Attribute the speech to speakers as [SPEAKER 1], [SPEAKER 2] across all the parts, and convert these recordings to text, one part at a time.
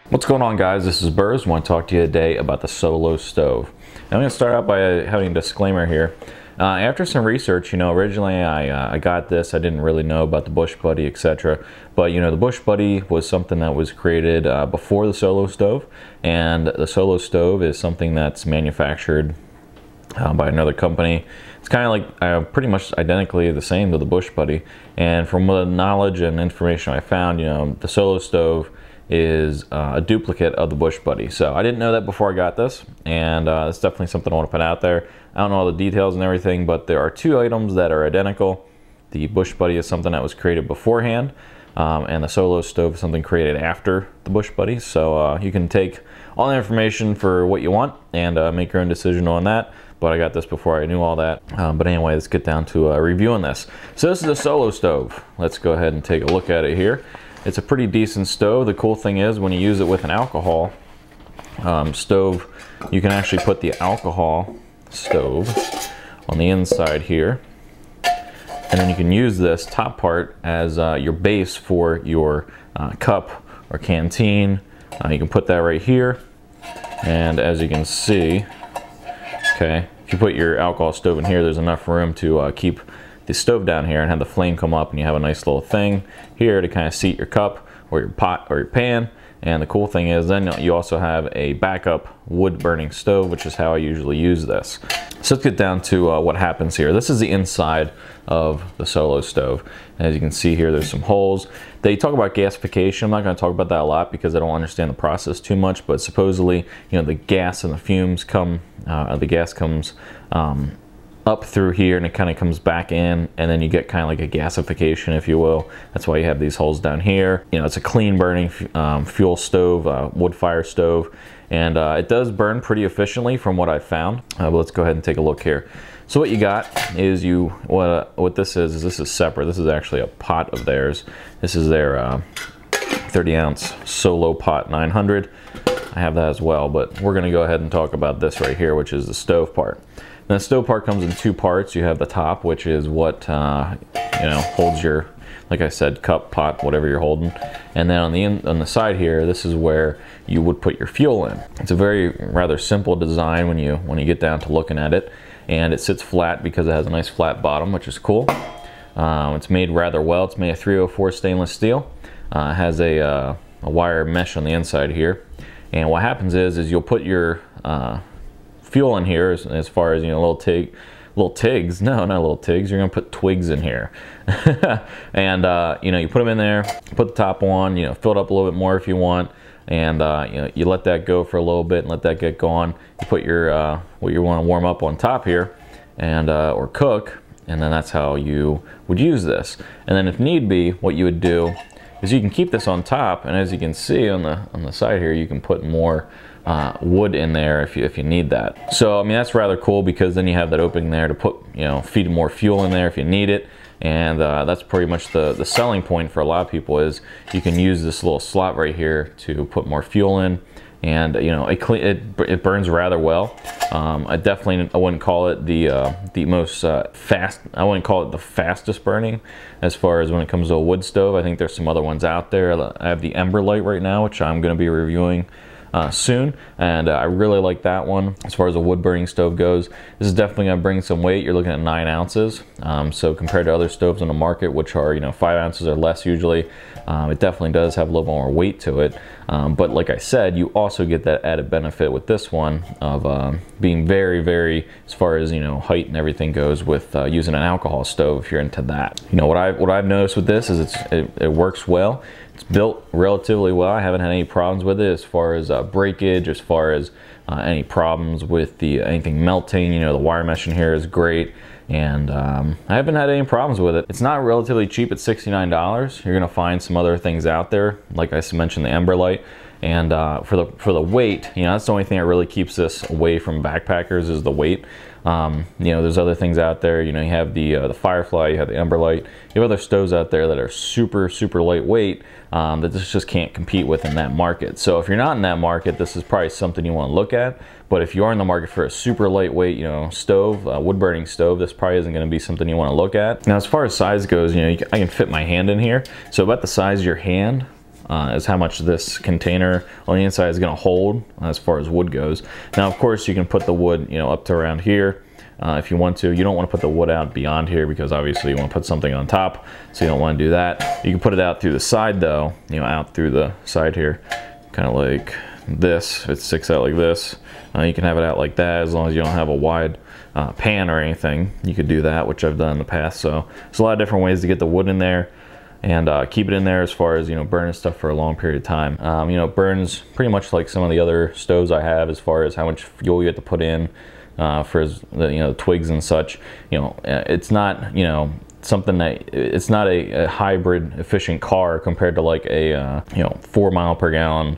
[SPEAKER 1] What's going on, guys? This is Berz. I want to talk to you today about the Solo stove. Now, I'm going to start out by having a disclaimer here. After some research, originally I got this. I didn't really know about the Bush Buddy, etc. But the Bush Buddy was something that was created before the Solo stove, and the Solo stove is something that's manufactured by another company. It's kind of like pretty much identically the same to the Bush Buddy. And from the knowledge and information I found, the Solo stove is a duplicate of the Bush Buddy. So I didn't know that before I got this, and it's definitely something I want to put out there. I don't know all the details and everything, but there are two items that are identical. The Bush Buddy is something that was created beforehand, and the Solo stove is something created after the Bush Buddy. So you can take all the information for what you want and make your own decision on that. But I got this before I knew all that. But anyway, let's get down to reviewing this. So this is a Solo stove. Let's go ahead and take a look at it here. It's a pretty decent stove. The cool thing is when you use it with an alcohol stove, you can actually put the alcohol stove on the inside here, and then you can use this top part as your base for your cup or canteen. You can put that right here, and as you can see, okay, if you put your alcohol stove in here, there's enough room to keep the stove down here and have the flame come up, and you have a nice little thing here to kind of seat your cup or your pot or your pan. And the cool thing is then you also have a backup wood burning stove, which is how I usually use this. So let's get down to what happens here. This is the inside of the Solo stove. As you can see here, there's some holes. They talk about gasification. I'm not going to talk about that a lot because I don't understand the process too much, but supposedly the gas and the fumes come, the gas comes up through here, and it kind of comes back in, and then you get kind of like a gasification, if you will. That's why you have these holes down here. It's a clean burning fuel stove, wood fire stove, and it does burn pretty efficiently from what I've found. But let's go ahead and take a look here. So what you got is what this is this is separate. This is actually a pot of theirs. This is their 30 ounce Solo pot 900. I have that as well, but we're going to go ahead and talk about this right here, which is the stove part. And the stove part comes in two parts. You have the top, which is what holds your, like I said, cup, pot, whatever you're holding. And then on the side here, this is where you would put your fuel in. It's a rather simple design when you get down to looking at it, and it sits flat because it has a nice flat bottom, which is cool. It's made rather well. It's made of 304 stainless steel. It has a wire mesh on the inside here, and what happens is you'll put your fuel in here as far as little tigs. No, not little tigs. You're gonna put twigs in here, and you put them in there, put the top on, fill it up a little bit more if you want, and you let that go for a little bit and let that get going. You put your what you want to warm up on top here, and or cook, and then that's how you would use this. And then if need be, what you would do is you can keep this on top, and as you can see on the side here, you can put more wood in there if you need that. So I mean, that's rather cool because then you have that opening there to put feed more fuel in there if you need it. And that's pretty much the selling point for a lot of people, is you can use this little slot right here to put more fuel in, and it burns rather well. I wouldn't call it the most fast. I wouldn't call it the fastest burning as far as when it comes to a wood stove. I think there's some other ones out there. I have the Ember Light right now, which I'm going to be reviewing soon, and I really like that one. As far as a wood burning stove goes, this is definitely going to bring some weight. You're looking at 9 ounces, so compared to other stoves on the market, which are 5 ounces or less usually, it definitely does have a little more weight to it. But like I said, you also get that added benefit with this one of being very, as far as height and everything goes, with using an alcohol stove if you're into that. What I've noticed with this is it works well. It's built relatively well. I haven't had any problems with it as far as breakage, as far as any problems with anything melting. The wire mesh in here is great, and I haven't had any problems with it. It's not relatively cheap at $69. You're gonna find some other things out there, like I mentioned, the Ember Light. And for the weight, that's the only thing that really keeps this away from backpackers, is the weight. There's other things out there. You have the Firefly, you have the Ember Light, you have other stoves out there that are super lightweight, that this just can't compete with in that market. So if you're not in that market, this is probably something you want to look at. But if you are in the market for a super lightweight, stove, wood burning stove, this probably isn't going to be something you want to look at. Now, as far as size goes, I can fit my hand in here, so about the size of your hand. is how much this container on the inside is going to hold as far as wood goes. Now, of course, you can put the wood, you know, up to around here. If you want to. You don't want to put the wood out beyond here because obviously you want to put something on top, so you don't want to do that. You can put it out through the side though, you know, out through the side here, kind of like this. It sticks out like this. You can have it out like that as long as you don't have a wide pan or anything. You could do that, which I've done in the past. So there's a lot of different ways to get the wood in there and keep it in there as far as, you know, burning stuff for a long period of time. You know, it burns pretty much like some of the other stoves I have as far as how much fuel you have to put in. For the, you know, twigs and such. You know, it's not, you know, something that, it's not a hybrid efficient car compared to like a you know, 4 mile per gallon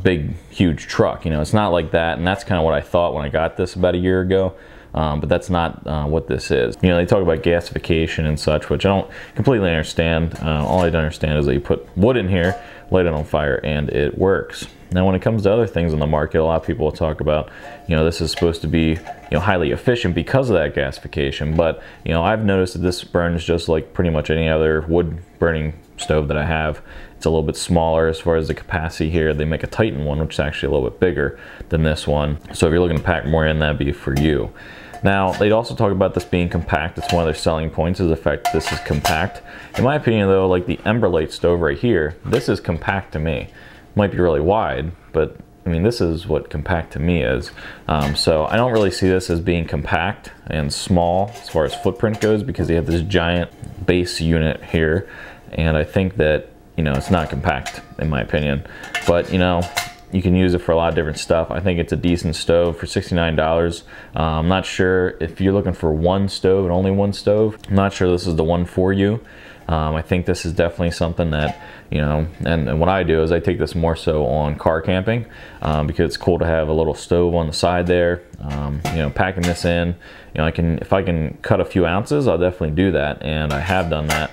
[SPEAKER 1] big huge truck. You know, it's not like that, and that's kind of what I thought when I got this about a year ago. But that's not what this is. You know, they talk about gasification and such, which I don't completely understand. All I understand is that you put wood in here, light it on fire, and it works. Now, when it comes to other things in the market, a lot of people will talk about, you know, this is supposed to be, you know, highly efficient because of that gasification. But, you know, I've noticed that this burns just like pretty much any other wood burning stove that I have. It's a little bit smaller as far as the capacity here. They make a Titan one, which is actually a little bit bigger than this one. So if you're looking to pack more in, that'd be for you. Now, they'd also talk about this being compact. It's one of their selling points, is the fact that this is compact. In my opinion, though, like the Emberlight stove right here, this is compact to me. Might be really wide, but I mean, this is what compact to me is. So I don't really see this as being compact and small as far as footprint goes, because you have this giant base unit here, and I think that, you know, it's not compact in my opinion. But, you know, you can use it for a lot of different stuff. I think it's a decent stove for $69. I'm not sure if you're looking for one stove and only one stove. I'm not sure this is the one for you. I think this is definitely something that, you know, and what I do is I take this more so on car camping because it's cool to have a little stove on the side there. You know, packing this in, you know, if I can cut a few ounces, I'll definitely do that, and I have done that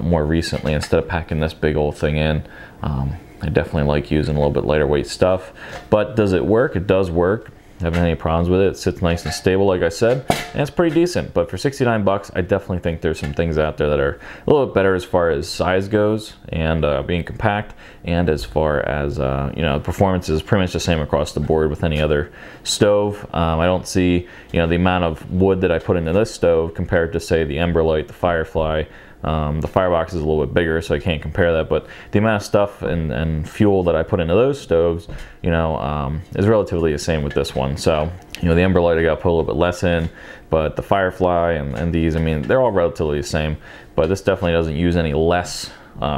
[SPEAKER 1] more recently instead of packing this big old thing in. I definitely like using a little bit lighter weight stuff. But does it work? It does work. I haven't had any problems with it. It sits nice and stable, like I said, and it's pretty decent. But for 69 bucks, I definitely think there's some things out there that are a little bit better as far as size goes, and being compact, and as far as you know, performance is pretty much the same across the board with any other stove. I don't see, you know, the amount of wood that I put into this stove compared to, say, the Emberlight, the Firefly. The Firebox is a little bit bigger, so I can't compare that, but the amount of stuff and fuel that I put into those stoves, you know, is relatively the same with this one. So, you know, the Emberlight I got to put a little bit less in, but the Firefly and these, I mean, they're all relatively the same, but this definitely doesn't use any less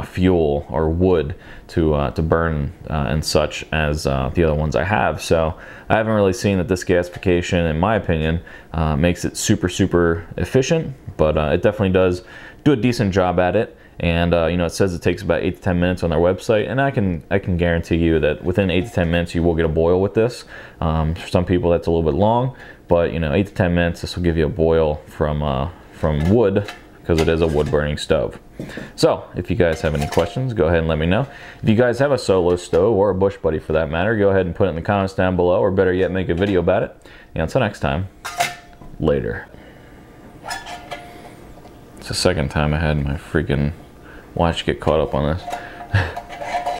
[SPEAKER 1] fuel or wood to burn and such as the other ones I have. So I haven't really seen that this gasification, in my opinion, makes it super efficient, but it definitely does do a decent job at it. And you know, it says it takes about 8 to 10 minutes on their website, and I can guarantee you that within 8 to 10 minutes you will get a boil with this. For some people that's a little bit long, but you know, 8 to 10 minutes, this will give you a boil from wood, because it is a wood burning stove. So if you guys have any questions, go ahead and let me know. If you guys have a Solo stove, or a Bush Buddy for that matter, go ahead and put it in the comments down below, or better yet, make a video about it. And until next time, later. It's the second time I had my freaking watch get caught up on this.